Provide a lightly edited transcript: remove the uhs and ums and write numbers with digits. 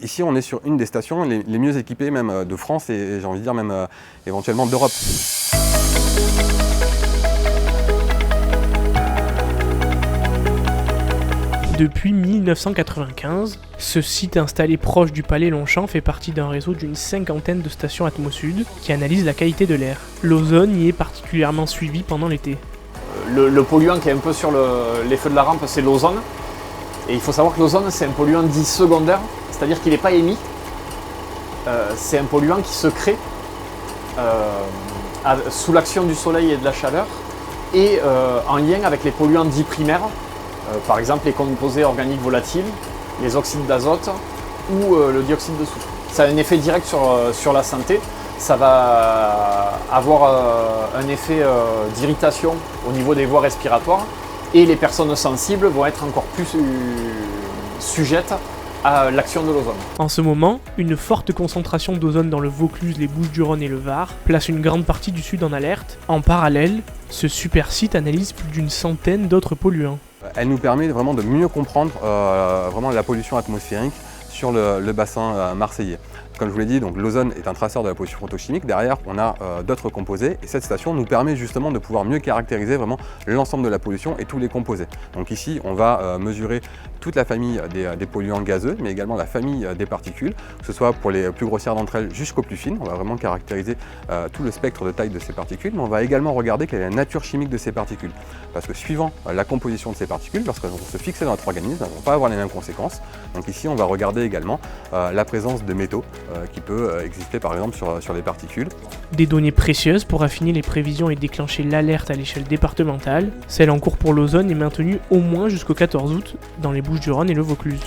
Ici, on est sur une des stations les mieux équipées même de France et j'ai envie de dire même éventuellement d'Europe. Depuis 1995, ce site installé proche du palais Longchamp fait partie d'un réseau d'une 50aine de stations Atmosud qui analysent la qualité de l'air. L'ozone y est particulièrement suivi pendant l'été. Le polluant qui est un peu sur les feux de la rampe, c'est l'ozone. Et il faut savoir que l'ozone, c'est un polluant dit secondaire, c'est-à-dire qu'il n'est pas émis. C'est un polluant qui se crée sous l'action du soleil et de la chaleur et en lien avec les polluants dits primaires. Par exemple les composés organiques volatiles, les oxydes d'azote ou le dioxyde de soufre. Ça a un effet direct sur la santé. Ça va avoir un effet d'irritation au niveau des voies respiratoires et les personnes sensibles vont être encore plus sujettes à l'action de l'ozone. En ce moment, une forte concentration d'ozone dans le Vaucluse, les Bouches-du-Rhône et le Var place une grande partie du Sud en alerte. En parallèle, ce super site analyse plus d'une centaine d'autres polluants. Elle nous permet vraiment de mieux comprendre vraiment la pollution atmosphérique sur le bassin marseillais. Comme je vous l'ai dit, l'ozone est un traceur de la pollution photochimique. Derrière, on a d'autres composés et cette station nous permet justement de pouvoir mieux caractériser vraiment l'ensemble de la pollution et tous les composés. Donc ici, on va mesurer toute la famille des polluants gazeux, mais également la famille des particules, que ce soit pour les plus grossières d'entre elles jusqu'aux plus fines. On va vraiment caractériser tout le spectre de taille de ces particules, mais on va également regarder quelle est la nature chimique de ces particules. Parce que suivant la composition de ces particules, lorsqu'elles vont se fixer dans notre organisme, elles ne vont pas avoir les mêmes conséquences. Donc ici, on va regarder également la présence de métaux qui peut exister par exemple sur les particules. Des données précieuses pour affiner les prévisions et déclencher l'alerte à l'échelle départementale. Celle en cours pour l'ozone est maintenue au moins jusqu'au 14 août dans les Bouches-du-Rhône et le Vaucluse.